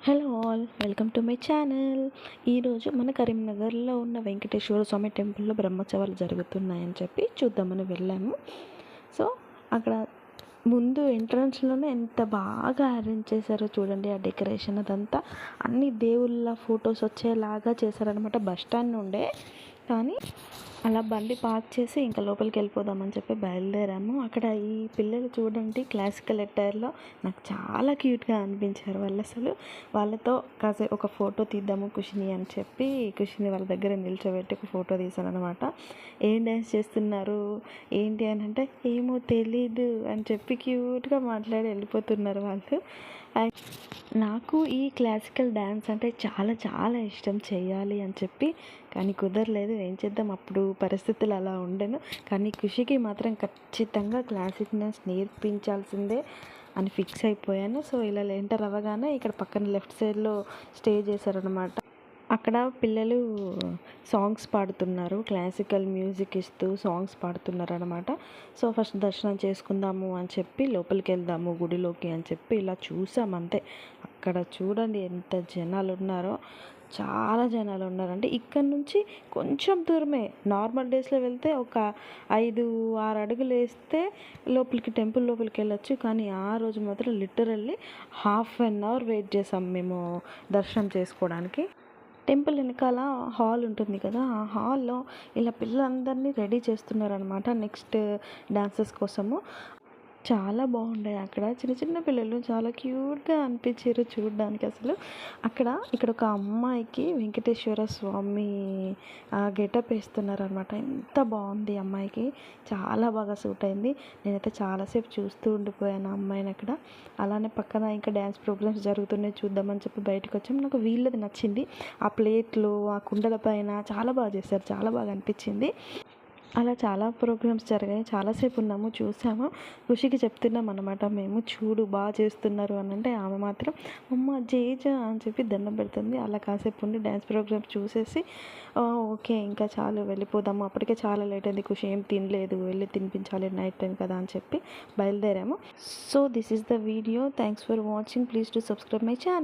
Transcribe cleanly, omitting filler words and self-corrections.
Hello all, welcome to my channel. ఈరోజు మన కరీంనగర్లో ఉన్న వెంకటేశ్వర స్వామి టెంపుల్లో బ్రహ్మోత్సవాలు జరుగుతున్నాయని చెప్పి చూద్దామని వెళ్ళాము. సో అక్కడ ముందు ఎంట్రన్స్లోనే ఎంత బాగా అరేంజ్ చేశారో చూడండి. ఆ డెకరేషన్ అదంతా అన్ని దేవుళ్ళ ఫొటోస్ వచ్చేలాగా చేశారనమాట. బస్ స్టాండ్ నుండే కానీ అలా బండి పార్క్ చేసి ఇంకా లోపలికి వెళ్ళిపోదామని చెప్పి బయలుదేరాము. అక్కడ ఈ పిల్లలు చూడండి, క్లాసికల్ అటైర్లో నాకు చాలా క్యూట్గా అనిపించారు వాళ్ళు. అసలు వాళ్ళతో కాసేపు ఒక ఫోటో తీద్దాము ఖుషిని అని చెప్పి ఖుషిని వాళ్ళ దగ్గర నిల్చోబెట్టి ఒక ఫోటో తీశాను అనమాట. ఏం డ్యాన్స్ చేస్తున్నారు ఏంటి అని అంటే ఏమో తెలీదు అని చెప్పి క్యూట్గా మాట్లాడి వెళ్ళిపోతున్నారు వాళ్ళు. నాకు ఈ క్లాసికల్ డ్యాన్స్ అంటే చాలా చాలా ఇష్టం చేయాలి అని చెప్పి, కానీ కుదరలేదు. ఏం చేద్దాం, అప్పుడు పరిస్థితులు అలా ఉండేను. కానీ ఖుషికి మాత్రం ఖచ్చితంగా క్లాసిక్ డ్యాన్స్ నేర్పించాల్సిందే అని ఫిక్స్ అయిపోయాను. సో ఇలా ఎంటర్ అవ్వగానే ఇక్కడ పక్కన లెఫ్ట్ సైడ్లో స్టే చేశారనమాట. అక్కడ పిల్లలు సాంగ్స్ పాడుతున్నారు, క్లాసికల్ మ్యూజిక్ ఇస్తూ సాంగ్స్ పాడుతున్నారు అనమాట. సో ఫస్ట్ దర్శనం చేసుకుందాము అని చెప్పి లోపలికి వెళ్దాము గుడిలోకి అని చెప్పి ఇలా చూసాం అంతే. అక్కడ చూడండి ఎంత జనాలు ఉన్నారో, చాలా జనాలు ఉన్నారంటే ఇక్కడ నుంచి కొంచెం దూరమే. నార్మల్ డేస్లో వెళ్తే ఒక 5-6 అడుగులు వేస్తే లోపలికి టెంపుల్ లోపలికి వెళ్ళొచ్చు. కానీ ఆ రోజు మాత్రం లిటరల్లీ ½ అవర్ వెయిట్ చేసాం మేము దర్శనం చేసుకోవడానికి. టెంపుల్ వెనకాల హాల్ ఉంటుంది కదా, ఆ హాల్లో ఇలా పిల్లలందరినీ రెడీ చేస్తున్నారనమాట నెక్స్ట్ డాన్సెస్ కోసము. చాలా బాగుండే. అక్కడ చిన్న చిన్న పిల్లలు చాలా క్యూట్గా అనిపించారు చూడడానికి. అసలు ఇక్కడ ఒక అమ్మాయికి వెంకటేశ్వర స్వామి గెటప్ వేస్తున్నారు అనమాట. ఎంత బాగుంది అమ్మాయికి, చాలా బాగా సూట్ అయింది. నేనైతే చాలాసేపు చూస్తూ ఉండిపోయాను ఆ అమ్మాయిని అక్కడ. అలానే పక్కన ఇంకా డ్యాన్స్ ప్రోగ్రామ్స్ జరుగుతున్నాయి చూద్దామని చెప్పి బయటకు వచ్చాం. నాకు వీళ్ళది నచ్చింది, ఆ ప్లేట్లు ఆ కుండల పైన చాలా బాగా చేశారు, చాలా బాగా అనిపించింది. అలా చాలా ప్రోగ్రామ్స్ జరిగాయి. చాలాసేపు ఉన్నాము, చూసాము. ఖుషికి చెప్తున్నాం అనమాట మేము, చూడు బాగా చేస్తున్నారు అని అంటే ఆమె మాత్రం అమ్మ జేజా అని చెప్పి దండం పెడుతుంది. అలా కాసేపు ఉండి డ్యాన్స్ ప్రోగ్రామ్స్ చూసేసి ఓకే ఇంకా చాలు వెళ్ళిపోదాము, అప్పటికే చాలా లేట్ అయింది, ఖుషి ఏం తినలేదు, వెళ్ళి తినిపించాలి నైట్ టైం కదా అని చెప్పి బయలుదేరాము. So this is the video. Thanks for watching. Please to subscribe my channel.